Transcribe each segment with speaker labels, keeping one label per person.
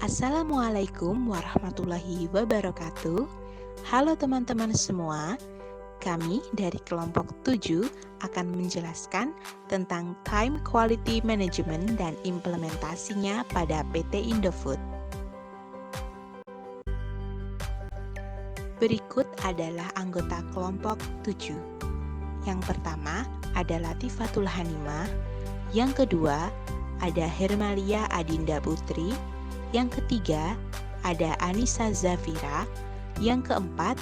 Speaker 1: Assalamualaikum warahmatullahi wabarakatuh. Halo teman-teman semua, kami dari kelompok 7 akan menjelaskan tentang Time Quality Management dan implementasinya pada PT Indofood. Berikut adalah anggota kelompok 7. Yang pertama ada Latifatul Hanimah, yang kedua ada Hermalia Adinda Putri, yang ketiga ada Anissa Zafira, yang keempat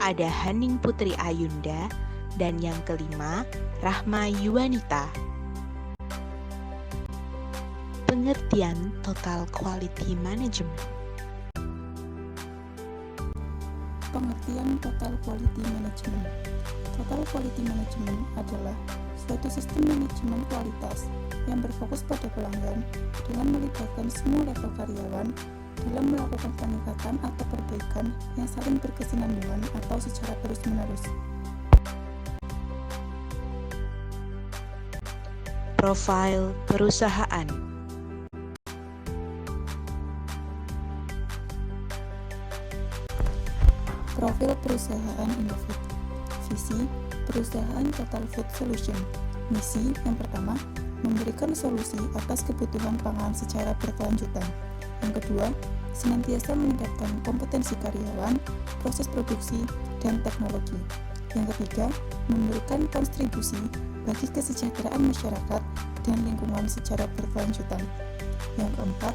Speaker 1: ada Haning Putri Ayunda, dan yang kelima Rahma Yuwanita. Pengertian Total Quality Management.
Speaker 2: Pengertian Total Quality Management. Total Quality Management adalah suatu sistem manajemen kualitas yang berfokus pada pelanggan dengan melibatkan semua level karyawan dalam melakukan peningkatan atau perbaikan yang saling berkesinambungan atau secara terus-menerus.
Speaker 1: Profil perusahaan.
Speaker 2: Profil perusahaan Indofood. Visi perusahaan Total Food Solution. Misi yang pertama, memberikan solusi atas kebutuhan pangan secara berkelanjutan. Yang kedua, senantiasa meningkatkan kompetensi karyawan, proses produksi, dan teknologi. Yang ketiga, memberikan kontribusi bagi kesejahteraan masyarakat dan lingkungan secara berkelanjutan. Yang keempat,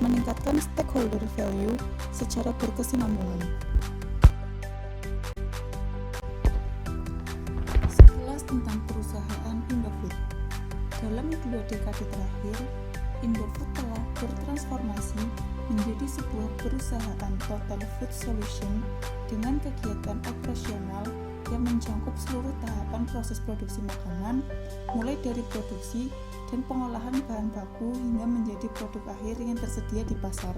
Speaker 2: meningkatkan stakeholder value secara berkesinambungan. Sekilas tentang perusahaan Indofood. Dalam 2 dekade terakhir, Indofood telah bertransformasi menjadi sebuah perusahaan Total Food Solution dengan kegiatan operasional yang mencakup seluruh tahapan proses produksi makanan, mulai dari produksi dan pengolahan bahan baku hingga menjadi produk akhir yang tersedia di pasar.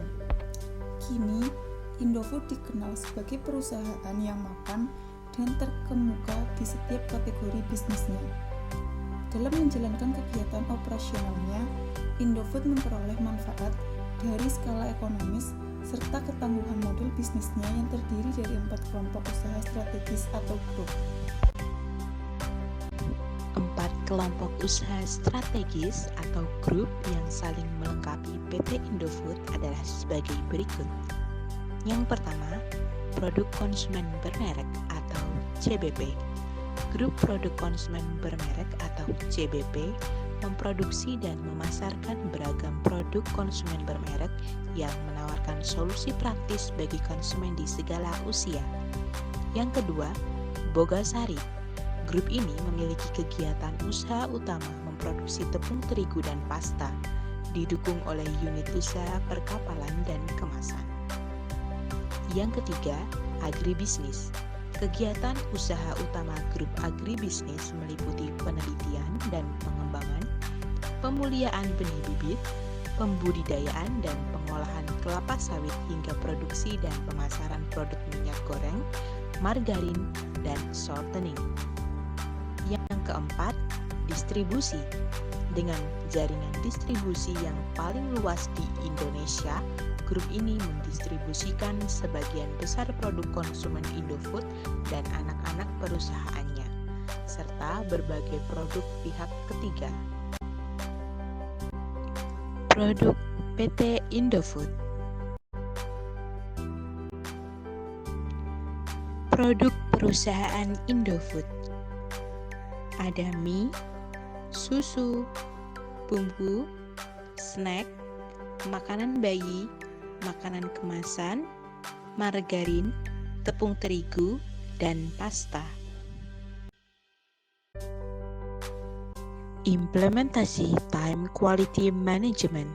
Speaker 2: Kini, Indofood dikenal sebagai perusahaan yang mapan dan terkemuka di setiap kategori bisnisnya. Dalam menjalankan kegiatan operasionalnya, Indofood memperoleh manfaat dari skala ekonomis serta ketangguhan model bisnisnya yang terdiri dari 4 kelompok usaha strategis atau grup.
Speaker 1: 4 kelompok usaha strategis atau grup yang saling melengkapi PT Indofood adalah sebagai berikut. Yang pertama, produk konsumen bermerek atau CBP. Grup produk konsumen bermerek atau CBP memproduksi dan memasarkan beragam produk konsumen bermerek yang menawarkan solusi praktis bagi konsumen di segala usia. Yang kedua, Bogasari. Grup ini memiliki kegiatan usaha utama memproduksi tepung terigu dan pasta, didukung oleh unit usaha perkapalan dan kemasan. Yang ketiga, Agribisnis. Kegiatan usaha utama grup agribisnis meliputi penelitian dan pengembangan, pemuliaan benih bibit, pembudidayaan dan pengolahan kelapa sawit hingga produksi dan pemasaran produk minyak goreng, margarin, dan shortening. Yang keempat, distribusi. Dengan jaringan distribusi yang paling luas di Indonesia, grup ini mendistribusikan sebagian besar produk konsumen Indofood dan anak-anak perusahaannya, serta berbagai produk pihak ketiga. Produk PT Indofood. Produk perusahaan Indofood. Ada mie, susu, bumbu, snack, makanan bayi, makanan kemasan, margarin, tepung terigu, dan pasta. Implementasi Time Quality Management.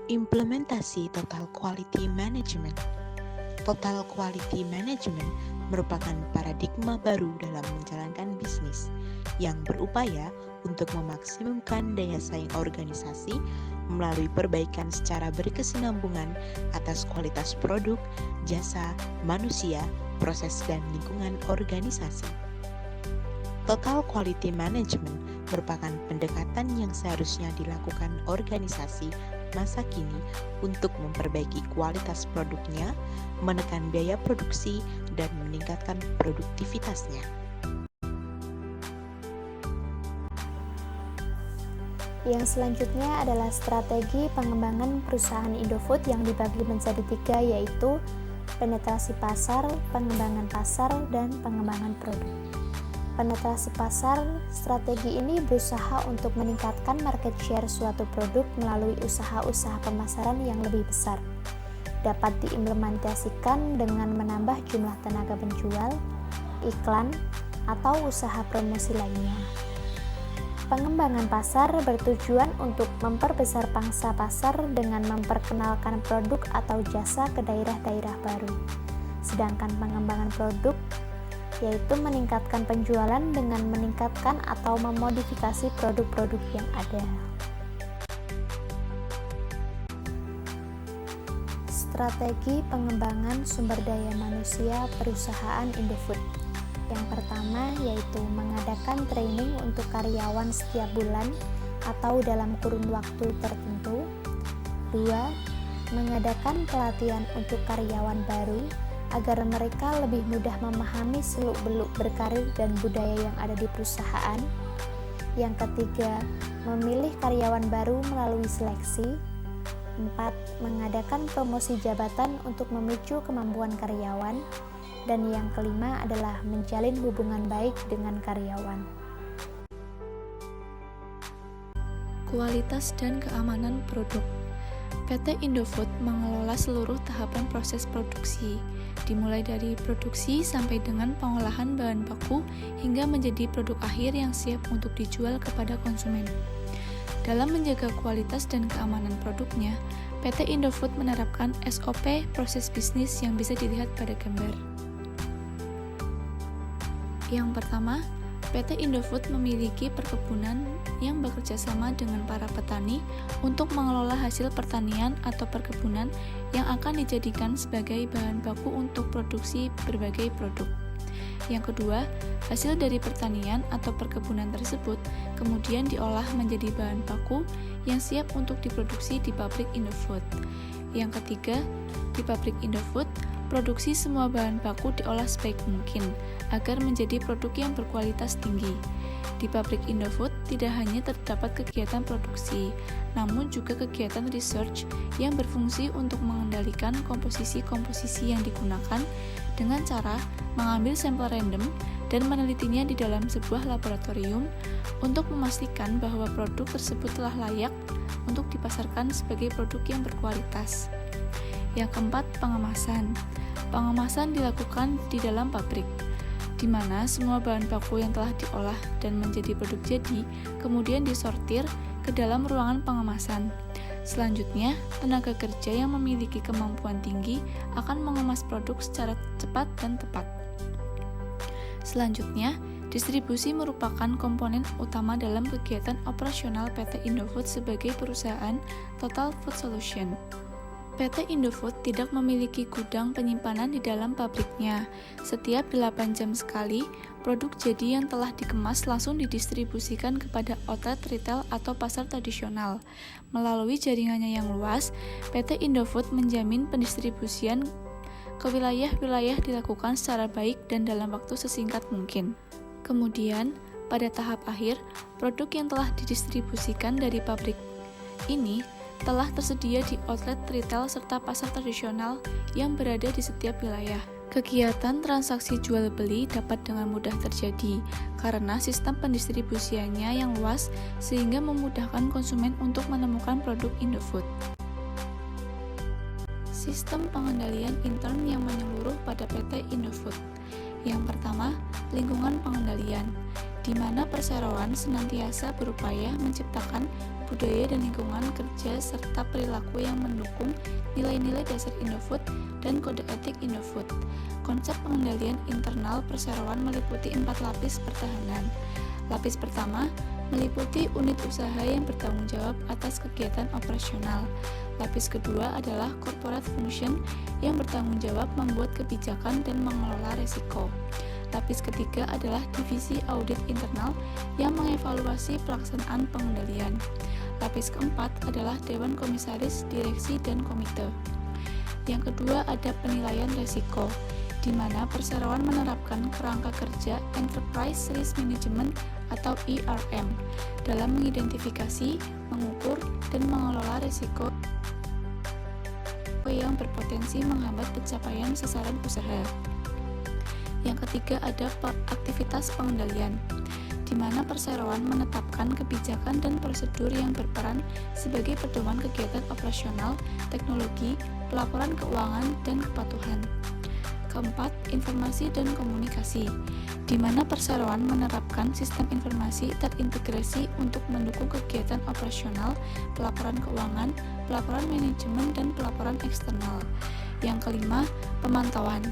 Speaker 1: Implementasi Total Quality Management. Total Quality Management merupakan paradigma baru dalam menjalankan bisnis yang berupaya untuk memaksimumkan daya saing organisasi melalui perbaikan secara berkesinambungan atas kualitas produk, jasa, manusia, proses, dan lingkungan organisasi. Total Quality Management merupakan pendekatan yang seharusnya dilakukan organisasi masa kini untuk memperbaiki kualitas produknya, menekan biaya produksi, dan meningkatkan produktivitasnya.
Speaker 3: Yang selanjutnya adalah strategi pengembangan perusahaan Indofood yang dibagi menjadi 3, yaitu penetrasi pasar, pengembangan pasar, dan pengembangan produk. Penetrasi pasar, strategi ini berusaha untuk meningkatkan market share suatu produk melalui usaha-usaha pemasaran yang lebih besar. Dapat diimplementasikan dengan menambah jumlah tenaga penjual, iklan, atau usaha promosi lainnya. Pengembangan pasar bertujuan untuk memperbesar pangsa pasar dengan memperkenalkan produk atau jasa ke daerah-daerah baru. Sedangkan pengembangan produk yaitu meningkatkan penjualan dengan meningkatkan atau memodifikasi produk-produk yang ada. Strategi pengembangan sumber daya manusia perusahaan Indofood. Yang pertama yaitu mengadakan training untuk karyawan setiap bulan atau dalam kurun waktu tertentu. 2. Mengadakan pelatihan untuk karyawan baru agar mereka lebih mudah memahami seluk-beluk berkarir dan budaya yang ada di perusahaan. Yang ketiga, memilih karyawan baru melalui seleksi. 4. Mengadakan promosi jabatan untuk memicu kemampuan karyawan. Dan yang kelima adalah menjalin hubungan baik dengan karyawan.
Speaker 4: Kualitas dan keamanan produk. PT Indofood mengelola seluruh tahapan proses produksi, dimulai dari produksi sampai dengan pengolahan bahan baku hingga menjadi produk akhir yang siap untuk dijual kepada konsumen. Dalam menjaga kualitas dan keamanan produknya, PT Indofood menerapkan SOP proses bisnis yang bisa dilihat pada gambar. Yang pertama, PT Indofood memiliki perkebunan yang bekerja sama dengan para petani untuk mengelola hasil pertanian atau perkebunan yang akan dijadikan sebagai bahan baku untuk produksi berbagai produk. Yang kedua, hasil dari pertanian atau perkebunan tersebut kemudian diolah menjadi bahan baku yang siap untuk diproduksi di pabrik Indofood. Yang ketiga, di pabrik Indofood, produksi semua bahan baku diolah sebaik mungkin agar menjadi produk yang berkualitas tinggi. Di pabrik Indofood tidak hanya terdapat kegiatan produksi, namun juga kegiatan research yang berfungsi untuk mengendalikan komposisi-komposisi yang digunakan dengan cara mengambil sampel random dan menelitinya di dalam sebuah laboratorium untuk memastikan bahwa produk tersebut telah layak untuk dipasarkan sebagai produk yang berkualitas. Yang keempat, pengemasan. Pengemasan dilakukan di dalam pabrik, di mana semua bahan baku yang telah diolah dan menjadi produk jadi kemudian disortir ke dalam ruangan pengemasan. Selanjutnya, tenaga kerja yang memiliki kemampuan tinggi akan mengemas produk secara cepat dan tepat. Selanjutnya, distribusi merupakan komponen utama dalam kegiatan operasional PT Indofood sebagai perusahaan Total Food Solution. PT Indofood tidak memiliki gudang penyimpanan di dalam pabriknya. Setiap 8 jam sekali, produk jadi yang telah dikemas langsung didistribusikan kepada outlet retail atau pasar tradisional. Melalui jaringannya yang luas, PT Indofood menjamin pendistribusian ke wilayah-wilayah dilakukan secara baik dan dalam waktu sesingkat mungkin. Kemudian, pada tahap akhir, produk yang telah didistribusikan dari pabrik ini telah tersedia di outlet retail serta pasar tradisional yang berada di setiap wilayah. Kegiatan transaksi jual beli dapat dengan mudah terjadi karena sistem pendistribusiannya yang luas sehingga memudahkan konsumen untuk menemukan produk Indofood. Sistem pengendalian intern yang menyeluruh pada PT Indofood. Yang pertama, lingkungan pengendalian, di mana perseroan senantiasa berupaya menciptakan budaya dan lingkungan kerja serta perilaku yang mendukung nilai-nilai dasar Indofood dan kode etik Indofood. Konsep pengendalian internal perseroan meliputi 4 lapis pertahanan. Lapis pertama meliputi unit usaha yang bertanggung jawab atas kegiatan operasional. Lapis kedua adalah corporate function yang bertanggung jawab membuat kebijakan dan mengelola risiko. Lapis ketiga adalah divisi audit internal yang mengevaluasi pelaksanaan pengendalian. Lapis keempat adalah Dewan Komisaris, Direksi, dan Komite. Yang kedua ada penilaian resiko, di mana perseroan menerapkan kerangka kerja Enterprise Risk Management atau ERM dalam mengidentifikasi, mengukur, dan mengelola risiko yang berpotensi menghambat pencapaian sasaran usaha. Yang ketiga ada aktivitas pengendalian, di mana perseroan menetapkan kebijakan dan prosedur yang berperan sebagai pedoman kegiatan operasional, teknologi, pelaporan keuangan, dan kepatuhan. Keempat, informasi dan komunikasi, di mana perseroan menerapkan sistem informasi terintegrasi untuk mendukung kegiatan operasional, pelaporan keuangan, pelaporan manajemen, dan pelaporan eksternal. Yang kelima, pemantauan,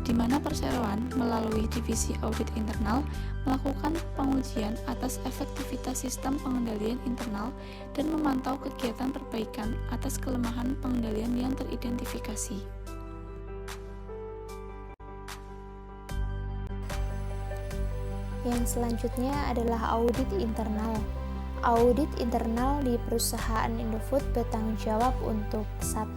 Speaker 4: di mana perseroan melalui divisi audit internal melakukan pengujian atas efektivitas sistem pengendalian internal dan memantau kegiatan perbaikan atas kelemahan pengendalian yang teridentifikasi.
Speaker 3: Yang selanjutnya adalah audit internal. Audit internal di perusahaan Indofood bertanggung jawab untuk 1.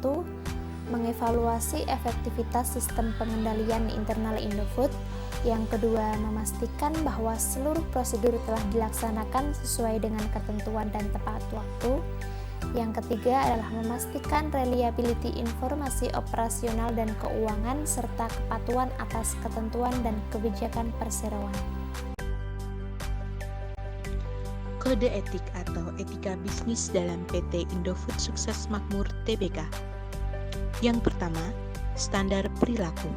Speaker 3: Mengevaluasi efektivitas sistem pengendalian internal Indofood. Yang kedua, memastikan bahwa seluruh prosedur telah dilaksanakan sesuai dengan ketentuan dan tepat waktu. Yang ketiga adalah memastikan reliability informasi operasional dan keuangan serta kepatuhan atas ketentuan dan kebijakan perseroan.
Speaker 1: Kode etik atau etika bisnis dalam PT Indofood Sukses Makmur Tbk. Yang pertama, standar perilaku.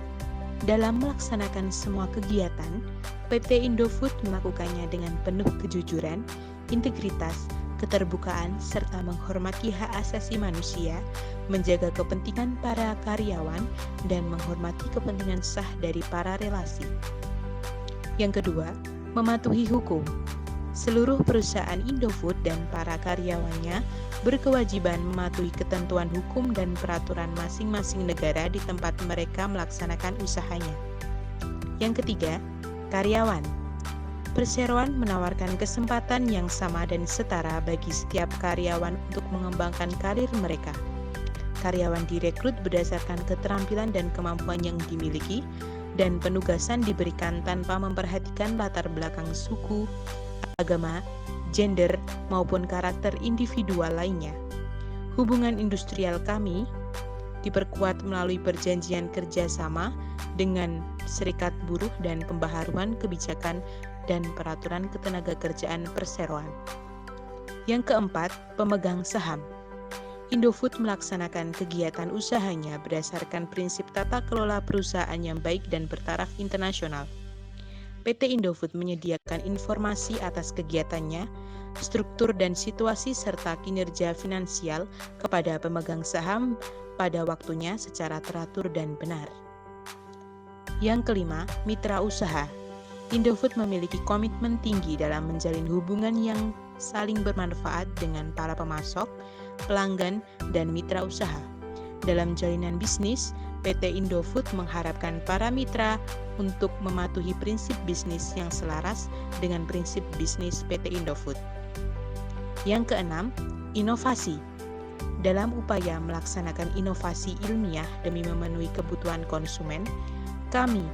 Speaker 1: Dalam melaksanakan semua kegiatan, PT Indofood melakukannya dengan penuh kejujuran, integritas, keterbukaan, serta menghormati hak asasi manusia, menjaga kepentingan para karyawan, dan menghormati kepentingan sah dari para relasi. Yang kedua, mematuhi hukum. Seluruh perusahaan Indofood dan para karyawannya berkewajiban mematuhi ketentuan hukum dan peraturan masing-masing negara di tempat mereka melaksanakan usahanya. Yang ketiga, karyawan. Perseroan menawarkan kesempatan yang sama dan setara bagi setiap karyawan untuk mengembangkan karir mereka. Karyawan direkrut berdasarkan keterampilan dan kemampuan yang dimiliki, dan penugasan diberikan tanpa memperhatikan latar belakang suku, agama, gender, maupun karakter individual lainnya. Hubungan industrial kami diperkuat melalui perjanjian kerjasama dengan serikat buruh dan pembaharuan kebijakan dan peraturan ketenagakerjaan perseroan. Yang keempat, pemegang saham. Indofood melaksanakan kegiatan usahanya berdasarkan prinsip tata kelola perusahaan yang baik dan bertaraf internasional. PT Indofood menyediakan informasi atas kegiatannya, struktur dan situasi serta kinerja finansial kepada pemegang saham pada waktunya secara teratur dan benar. Yang kelima, mitra usaha. Indofood memiliki komitmen tinggi dalam menjalin hubungan yang saling bermanfaat dengan para pemasok, pelanggan, dan mitra usaha. Dalam jalinan bisnis, PT Indofood mengharapkan para mitra untuk mematuhi prinsip bisnis yang selaras dengan prinsip bisnis PT Indofood. Yang keenam, inovasi. Dalam upaya melaksanakan inovasi ilmiah demi memenuhi kebutuhan konsumen, kami,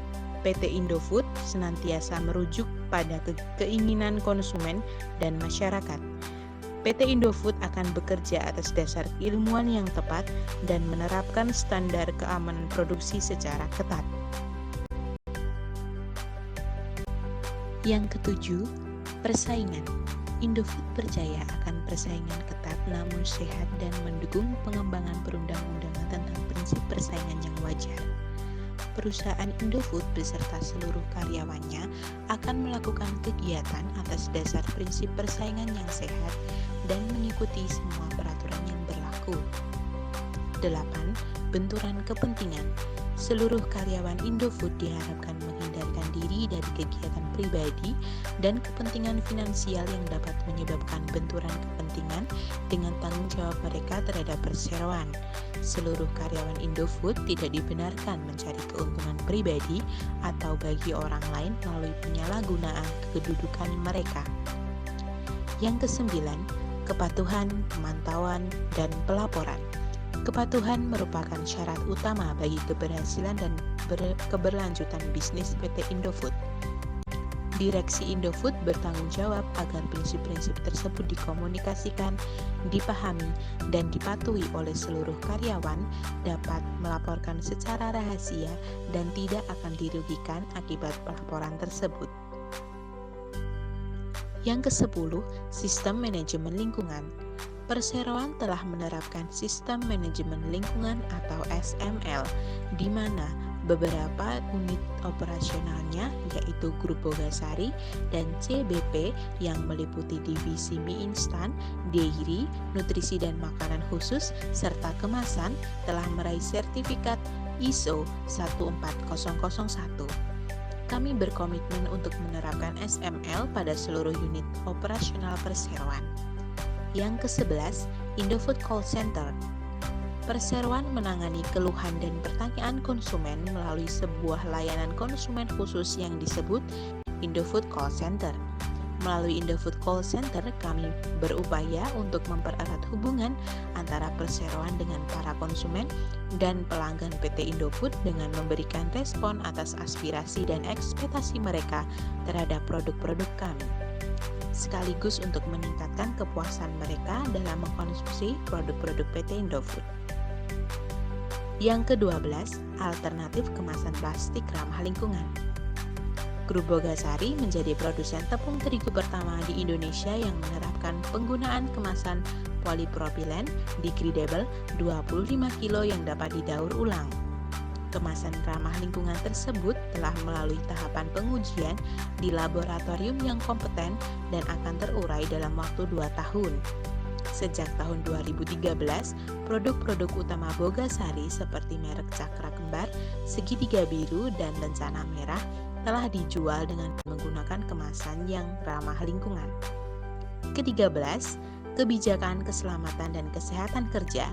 Speaker 1: PT Indofood, senantiasa merujuk pada keinginan konsumen dan masyarakat. PT Indofood akan bekerja atas dasar keilmuan yang tepat dan menerapkan standar keamanan produksi secara ketat. Yang ketujuh, persaingan. Indofood percaya akan persaingan ketat namun sehat dan mendukung pengembangan perundang-undangan tentang prinsip persaingan yang wajar. Perusahaan Indofood beserta seluruh karyawannya akan melakukan kegiatan atas dasar prinsip persaingan yang sehat dan mengikuti semua peraturan yang berlaku. 8. Benturan kepentingan. Seluruh karyawan Indofood diharapkan menghindarkan diri dari kegiatan pribadi dan kepentingan finansial yang dapat menyebabkan benturan kepentingan dengan tanggung jawab mereka terhadap perseroan. Seluruh karyawan Indofood tidak dibenarkan mencari keuntungan pribadi atau bagi orang lain melalui penyalahgunaan kedudukan mereka. Yang kesembilan, kepatuhan, pemantauan, dan pelaporan. Kepatuhan merupakan syarat utama bagi keberhasilan dan keberlanjutan bisnis PT Indofood. Direksi Indofood bertanggung jawab agar prinsip-prinsip tersebut dikomunikasikan, dipahami, dan dipatuhi oleh seluruh karyawan, dapat melaporkan secara rahasia, dan tidak akan dirugikan akibat pelaporan tersebut. Yang ke-10, sistem manajemen lingkungan. Perseroan telah menerapkan sistem manajemen lingkungan atau SML, di mana beberapa unit operasionalnya yaitu Grup Bogasari dan CBP yang meliputi divisi mie instan, dairy, nutrisi dan makanan khusus, serta kemasan telah meraih sertifikat ISO 14001. Kami berkomitmen untuk menerapkan SML pada seluruh unit operasional perseroan. Yang ke-11, Indofood Call Center. Perseroan menangani keluhan dan pertanyaan konsumen melalui sebuah layanan konsumen khusus yang disebut Indofood Call Center. Melalui Indofood Call Center, kami berupaya untuk mempererat hubungan antara perseroan dengan para konsumen dan pelanggan PT Indofood dengan memberikan respon atas aspirasi dan ekspektasi mereka terhadap produk-produk kami, sekaligus untuk meningkatkan kepuasan mereka dalam mengkonsumsi produk-produk PT Indofood. Yang ke-12, alternatif kemasan plastik ramah lingkungan. Grup Bogasari menjadi produsen tepung terigu pertama di Indonesia yang menerapkan penggunaan kemasan polipropilen degradable 25 kilo yang dapat didaur ulang. Kemasan ramah lingkungan tersebut telah melalui tahapan pengujian di laboratorium yang kompeten dan akan terurai dalam waktu 2 tahun. Sejak tahun 2013, produk-produk utama Bogasari seperti merek Cakra Kembar, Segitiga Biru, dan Lencana Merah telah dijual dengan menggunakan kemasan yang ramah lingkungan. Ke-13, kebijakan keselamatan dan kesehatan kerja.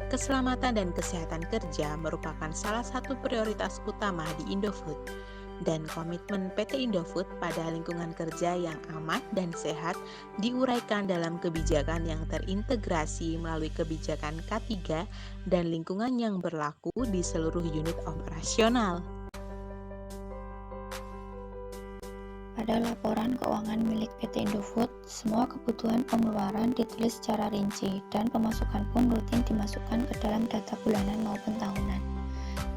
Speaker 1: Keselamatan dan kesehatan kerja merupakan salah satu prioritas utama di Indofood, dan komitmen PT Indofood pada lingkungan kerja yang aman dan sehat diuraikan dalam kebijakan yang terintegrasi melalui kebijakan K3 dan lingkungan yang berlaku di seluruh unit operasional.
Speaker 5: Pada laporan keuangan milik PT Indofood, semua kebutuhan pengeluaran ditulis secara rinci dan pemasukan pun rutin dimasukkan ke dalam data bulanan maupun tahunan.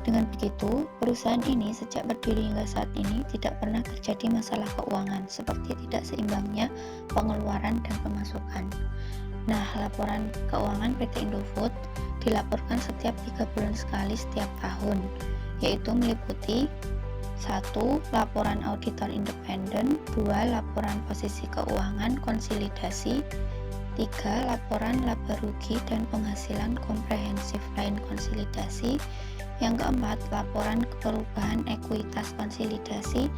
Speaker 5: Dengan begitu, perusahaan ini sejak berdiri hingga saat ini tidak pernah terjadi masalah keuangan seperti tidak seimbangnya pengeluaran dan pemasukan. Nah, laporan keuangan PT Indofood dilaporkan setiap 3 bulan sekali setiap tahun, yaitu meliputi 1. Laporan auditor independen, 2. Laporan posisi keuangan konsolidasi, 3. Laporan laba rugi dan penghasilan komprehensif lain konsolidasi, yang keempat, laporan perubahan ekuitas konsolidasi,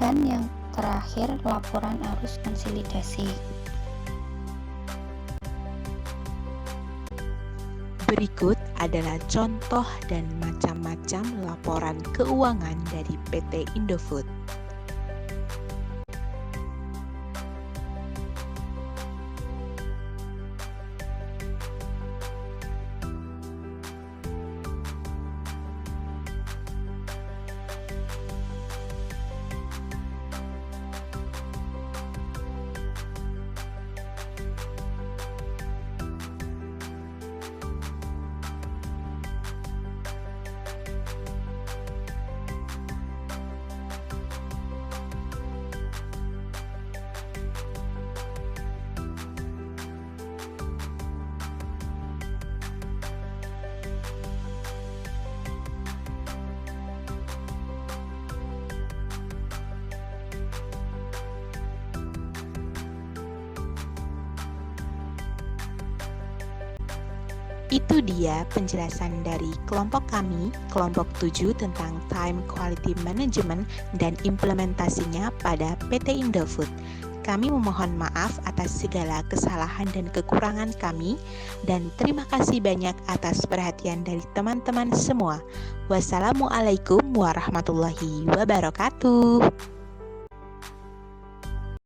Speaker 5: dan yang terakhir, laporan arus konsolidasi.
Speaker 1: Berikut adalah contoh dan macam-macam laporan keuangan dari PT Indofood. Itu dia penjelasan dari kelompok kami, kelompok 7 tentang Time Quality Management dan implementasinya pada PT Indofood. Kami memohon maaf atas segala kesalahan dan kekurangan kami, dan terima kasih banyak atas perhatian dari teman-teman semua. Wassalamualaikum warahmatullahi wabarakatuh.